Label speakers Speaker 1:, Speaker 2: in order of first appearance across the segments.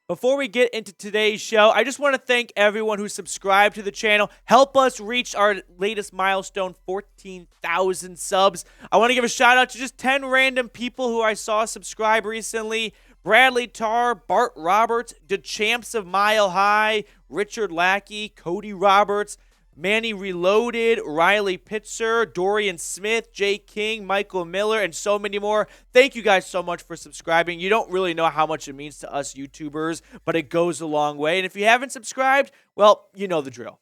Speaker 1: Before we get into today's show, I just want to thank everyone who subscribed to the channel. Help us reach our latest milestone, 14,000 subs. I want to give a shout out to just 10 random people who I saw subscribe recently. Bradley Tarr, Bart Roberts, the Champs of Mile High, Richard Lackey, Cody Roberts, Manny Reloaded, Riley Pitzer, Dorian Smith, Jay King, Michael Miller, and so many more. Thank you guys so much for subscribing. You don't really know how much it means to us YouTubers, but it goes a long way. And if you haven't subscribed, well, you know the drill.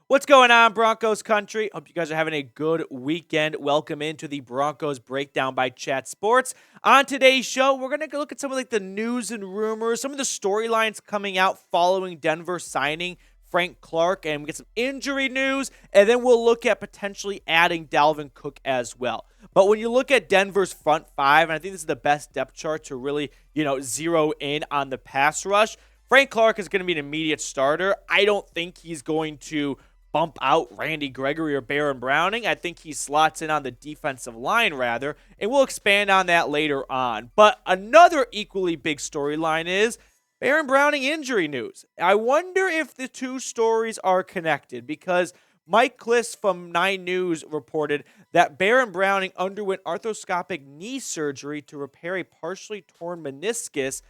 Speaker 1: What's going on, Broncos Country? Hope you guys are having a good weekend. Welcome into the Broncos Breakdown by Chat Sports. On today's show, we're going to look at some of the news and rumors, some of the storylines coming out following Denver signing Frank Clark, and we get some injury news, and then we'll look at potentially adding Dalvin Cook as well. But when you look at Denver's front five, and I think this is the best depth chart to really, zero in on the pass rush, Frank Clark is going to be an immediate starter. I don't think he's going to bump out Randy Gregory or Baron Browning. I think he slots in on the defensive line rather, and we'll expand on that later on. But another equally big storyline is Baron Browning injury news. I wonder if the two stories are connected because Mike Klis from 9 News reported that Baron Browning underwent arthroscopic knee surgery to repair a partially torn meniscus.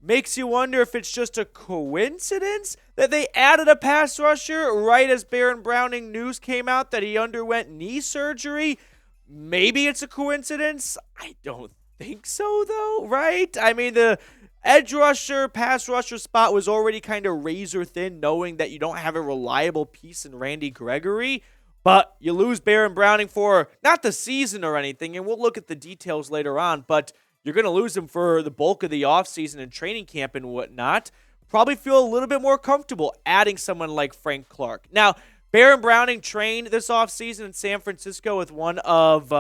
Speaker 1: Makes you wonder if it's just a coincidence that they added a pass rusher right as Baron Browning news came out that he underwent knee surgery. Maybe it's a coincidence. I don't think so, though, right? I mean, the edge rusher, pass rusher spot was already kind of razor thin, knowing that you don't have a reliable piece in Randy Gregory. But you lose Baron Browning for not the season or anything, and we'll look at the details later on, but you're going to lose him for the bulk of the offseason and training camp and whatnot. Probably feel a little bit more comfortable adding someone like Frank Clark. Now, Baron Browning trained this offseason in San Francisco with one of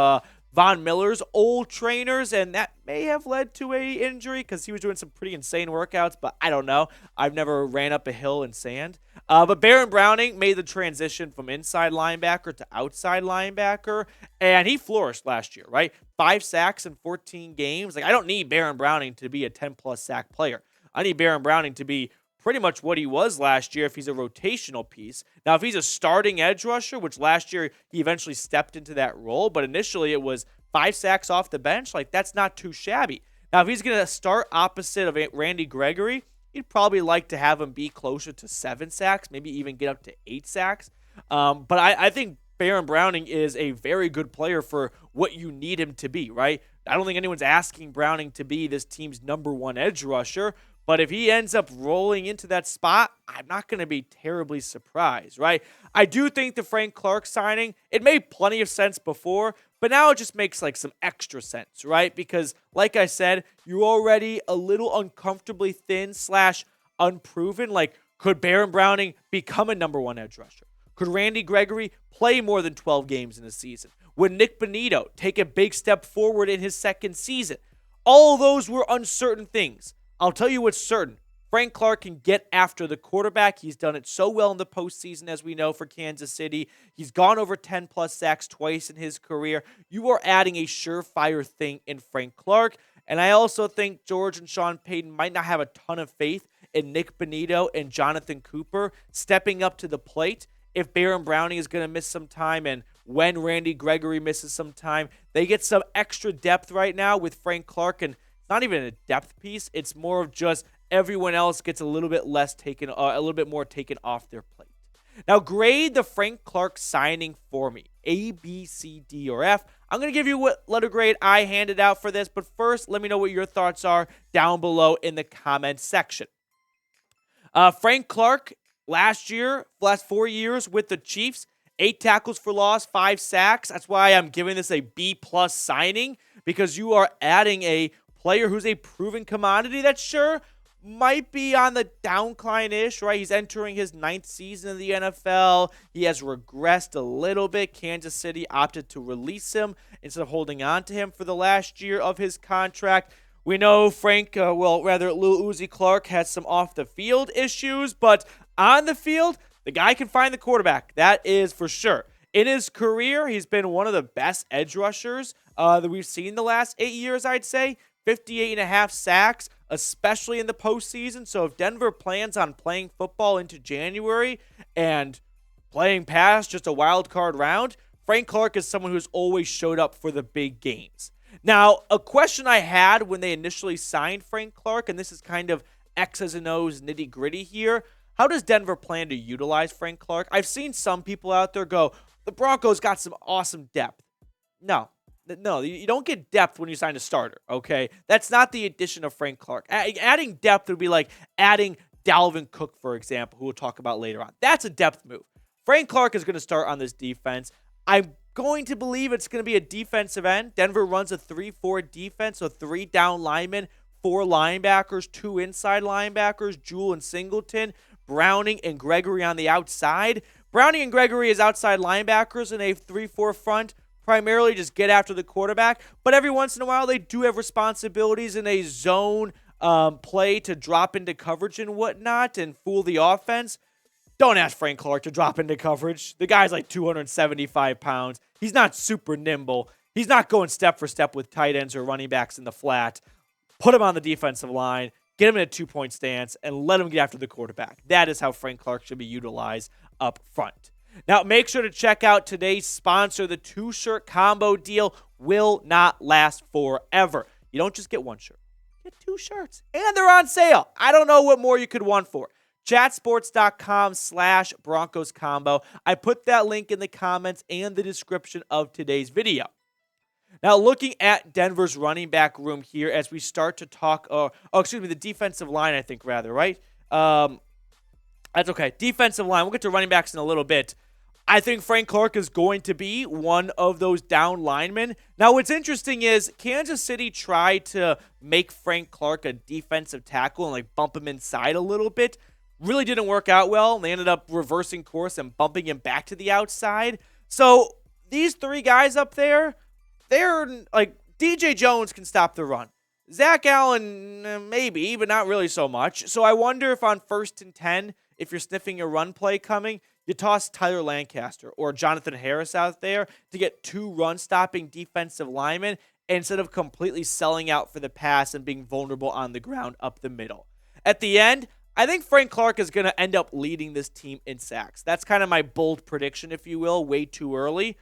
Speaker 1: Von Miller's old trainers, and that may have led to a injury because he was doing some pretty insane workouts, but I don't know. I've never ran up a hill in sand. But Baron Browning made the transition from inside linebacker to outside linebacker, and he flourished last year, right? 5 sacks in 14 games. I don't need Baron Browning to be a 10-plus sack player. I need Baron Browning to be pretty much what he was last year if he's a rotational piece. Now, if he's a starting edge rusher, which last year he eventually stepped into that role, but initially it was 5 sacks off the bench, that's not too shabby. Now, if he's going to start opposite of Randy Gregory, you'd probably like to have him be closer to 7 sacks, maybe even get up to 8 sacks. But I think Baron Browning is a very good player for what you need him to be, right? I don't think anyone's asking Browning to be this team's #1 edge rusher, but if he ends up rolling into that spot, I'm not going to be terribly surprised, right? I do think the Frank Clark signing, it made plenty of sense before, but now it just makes some extra sense, right? Because like I said, you're already a little uncomfortably thin / unproven. Could Baron Browning become a #1 edge rusher? Could Randy Gregory play more than 12 games in a season? Would Nick Bonito take a big step forward in his second season? All those were uncertain things. I'll tell you what's certain. Frank Clark can get after the quarterback. He's done it so well in the postseason, as we know, for Kansas City. He's gone over 10-plus sacks twice in his career. You are adding a surefire thing in Frank Clark. And I also think George and Sean Payton might not have a ton of faith in Nick Bonito and Jonathan Cooper stepping up to the plate. If Baron Browning is going to miss some time and when Randy Gregory misses some time, they get some extra depth right now with Frank Clark, and it's not even a depth piece. It's more of just everyone else gets a little bit more taken off their plate. Now, grade the Frank Clark signing for me. A, B, C, D, or F. I'm going to give you what letter grade I handed out for this, but first, let me know what your thoughts are down below in the comments section. Frank Clark, last 4 years with the Chiefs, 8 tackles for loss, 5 sacks. That's why I'm giving this a B-plus signing, because you are adding a player who's a proven commodity that sure might be on the downcline-ish, right? He's entering his 9th season in the NFL. He has regressed a little bit. Kansas City opted to release him instead of holding on to him for the last year of his contract. We know Lil Uzi Clark has some off-the-field issues, but on the field, the guy can find the quarterback. That is for sure. In his career, he's been one of the best edge rushers that we've seen the last 8 years, I'd say. 58.5 sacks, especially in the postseason. So if Denver plans on playing football into January and playing past just a wild card round, Frank Clark is someone who's always showed up for the big games. Now, a question I had when they initially signed Frank Clark, and this is kind of X's and O's nitty gritty here, how does Denver plan to utilize Frank Clark? I've seen some people out there go, the Broncos got some awesome depth. No, you don't get depth when you sign a starter, okay? That's not the addition of Frank Clark. Adding depth would be like adding Dalvin Cook, for example, who we'll talk about later on. That's a depth move. Frank Clark is going to start on this defense. I'm going to believe it's going to be a defensive end. Denver runs a 3-4 defense, so 3 down linemen, 4 linebackers, 2 inside linebackers, Jewell and Singleton, Browning and Gregory on the outside. Browning and Gregory as outside linebackers in a 3-4 front, primarily just get after the quarterback. But every once in a while, they do have responsibilities in a zone play to drop into coverage and whatnot and fool the offense. Don't ask Frank Clark to drop into coverage. The guy's like 275 pounds. He's not super nimble. He's not going step for step with tight ends or running backs in the flat. Put him on the defensive line, get him in a 2-point stance, and let him get after the quarterback. That is how Frank Clark should be utilized up front. Now, make sure to check out today's sponsor. The 2-shirt combo deal will not last forever. You don't just get 1 shirt. You get 2 shirts. And they're on sale. I don't know what more you could want for it. Chatsports.com/Broncos combo. I put that link in the comments and the description of today's video. Now, looking at Denver's running back room here as we start to talk, the defensive line, I think, rather, right? That's okay. Defensive line. We'll get to running backs in a little bit. I think Frank Clark is going to be one of those down linemen. Now, what's interesting is Kansas City tried to make Frank Clark a defensive tackle and like bump him inside a little bit. Really didn't work out well. They ended up reversing course and bumping him back to the outside. So these 3 guys up there, they're like DJ Jones can stop the run. Zach Allen, maybe, but not really so much. So I wonder if on 1st and 10, if you're sniffing a run play coming, you toss Tyler Lancaster or Jonathan Harris out there to get 2 run-stopping defensive linemen instead of completely selling out for the pass and being vulnerable on the ground up the middle. At the end, I think Frank Clark is going to end up leading this team in sacks. That's kind of my bold prediction, if you will, way too early.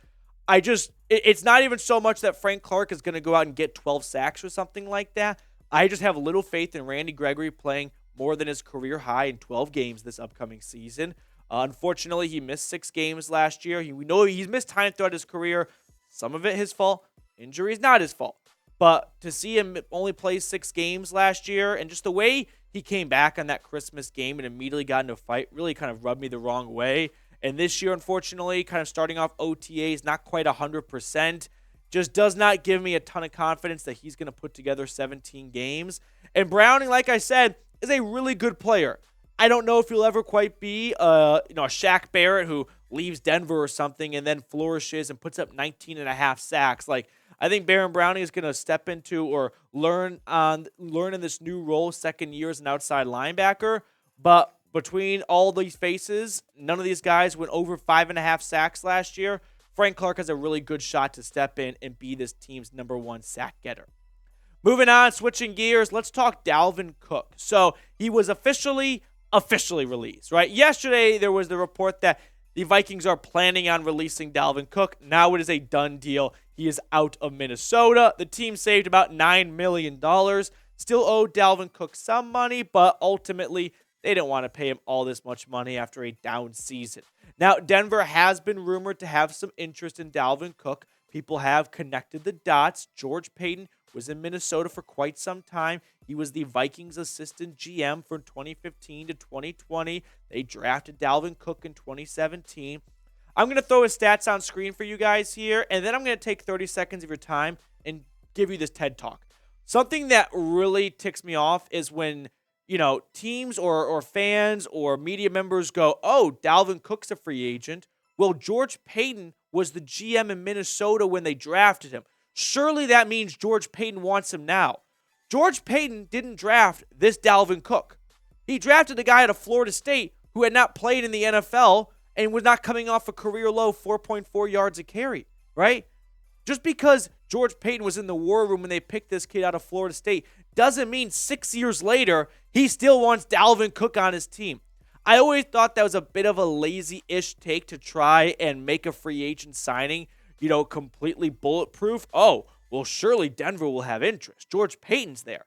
Speaker 1: It's not even so much that Frank Clark is going to go out and get 12 sacks or something like that. I just have little faith in Randy Gregory playing more than his career high in 12 games this upcoming season. Unfortunately, he missed 6 games last year. We know he's missed time throughout his career. Some of it his fault. Injury is not his fault. But to see him only play 6 games last year and just the way he came back on that Christmas game and immediately got into a fight really kind of rubbed me the wrong way. And this year, unfortunately, kind of starting off OTAs, not quite 100%. Just does not give me a ton of confidence that he's going to put together 17 games. And Browning, like I said, is a really good player. I don't know if he'll ever quite be a Shaq Barrett who leaves Denver or something and then flourishes and puts up 19.5 sacks. Like, I think Baron Browning is going to step into or learn in this new role, second year as an outside linebacker. But between all these faces, none of these guys went over 5.5 sacks last year. Frank Clark has a really good shot to step in and be this team's number 1 sack getter. Moving on, switching gears, let's talk Dalvin Cook. So he was officially released, right? Yesterday, there was the report that the Vikings are planning on releasing Dalvin Cook. Now it is a done deal. He is out of Minnesota. The team saved about $9 million. Still owed Dalvin Cook some money, but ultimately, they didn't want to pay him all this much money after a down season. Now, Denver has been rumored to have some interest in Dalvin Cook. People have connected the dots. George Paton was in Minnesota for quite some time. He was the Vikings assistant GM from 2015 to 2020. They drafted Dalvin Cook in 2017. I'm going to throw his stats on screen for you guys here, and then I'm going to take 30 seconds of your time and give you this TED Talk. Something that really ticks me off is when teams or fans or media members go, oh, Dalvin Cook's a free agent. Well, George Paton was the GM in Minnesota when they drafted him. Surely that means George Paton wants him now. George Paton didn't draft this Dalvin Cook. He drafted a guy out of Florida State who had not played in the NFL and was not coming off a career low 4.4 yards a carry, right? Just because George Paton was in the war room when they picked this kid out of Florida State doesn't mean 6 years later he still wants Dalvin Cook on his team. I always thought that was a bit of a lazy-ish take to try and make a free agent signing, completely bulletproof. Oh, well, surely Denver will have interest. George Paton's there.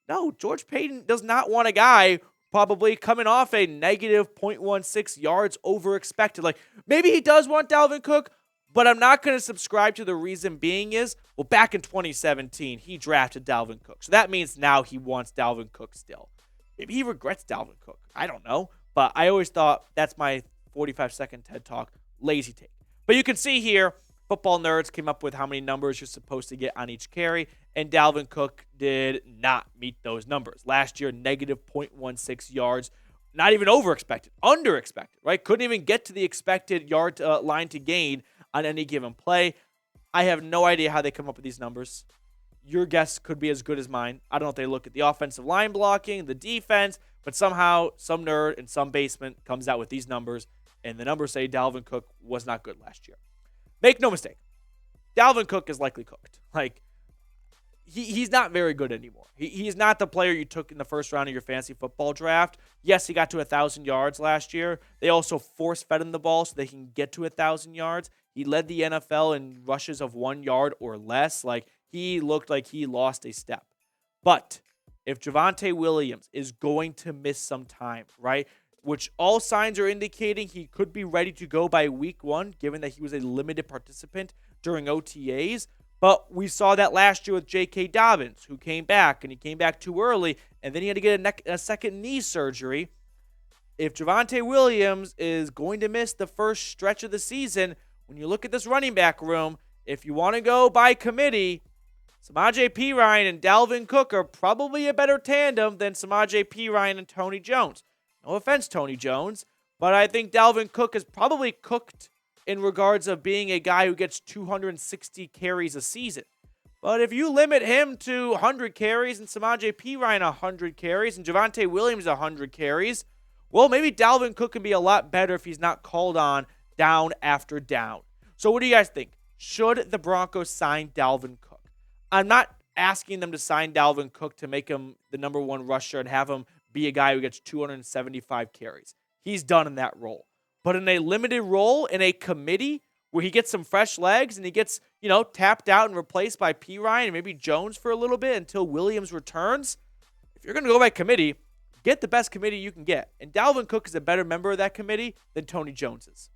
Speaker 1: No, George Paton does not want a guy probably coming off a negative 0.16 yards over expected. Like, maybe he does want Dalvin Cook, but I'm not going to subscribe to the reason being is, well, back in 2017, he drafted Dalvin Cook. So that means now he wants Dalvin Cook still. Maybe he regrets Dalvin Cook. I don't know. But I always thought that's my 45-second TED Talk lazy take. But you can see here, Football Nerds came up with how many numbers you're supposed to get on each carry, and Dalvin Cook did not meet those numbers. Last year, negative 0.16 yards. Not even over expected, under expected, right? Couldn't even get to the expected yard line to gain on any given play. I have no idea how they come up with these numbers. Your guess could be as good as mine. I don't know if they look at the offensive line blocking, the defense, but somehow some nerd in some basement comes out with these numbers, and the numbers say Dalvin Cook was not good last year. Make no mistake, Dalvin Cook is likely cooked. Like, he's not very good anymore. He's not the player you took in the first round of your fantasy football draft. Yes, he got to 1,000 yards last year. They also force-fed him the ball so they can get to 1,000 yards. He led the NFL in rushes of 1 yard or less. Like, he looked like he lost a step. But if Javonte Williams is going to miss some time, right, which all signs are indicating he could be ready to go by week 1, given that he was a limited participant during OTAs. But we saw that last year with J.K. Dobbins, who came back, and he came back too early, and then he had to get a second knee surgery. If Javonte Williams is going to miss the first stretch of the season, when you look at this running back room, if you want to go by committee, Samaje Perine and Dalvin Cook are probably a better tandem than Samaje Perine and Tony Jones. No offense, Tony Jones, but I think Dalvin Cook is probably cooked in regards of being a guy who gets 260 carries a season. But if you limit him to 100 carries and Samaje Perine 100 carries and Javonte Williams 100 carries, well, maybe Dalvin Cook can be a lot better if he's not called on down after down. So what do you guys think? Should the Broncos sign Dalvin Cook? I'm not asking them to sign Dalvin Cook to make him the number one rusher and have him be a guy who gets 275 carries. He's done in that role. But in a limited role, in a committee where he gets some fresh legs and he gets, tapped out and replaced by Perine and maybe Jones for a little bit until Williams returns, if you're going to go by committee, get the best committee you can get. And Dalvin Cook is a better member of that committee than Tony Jones is.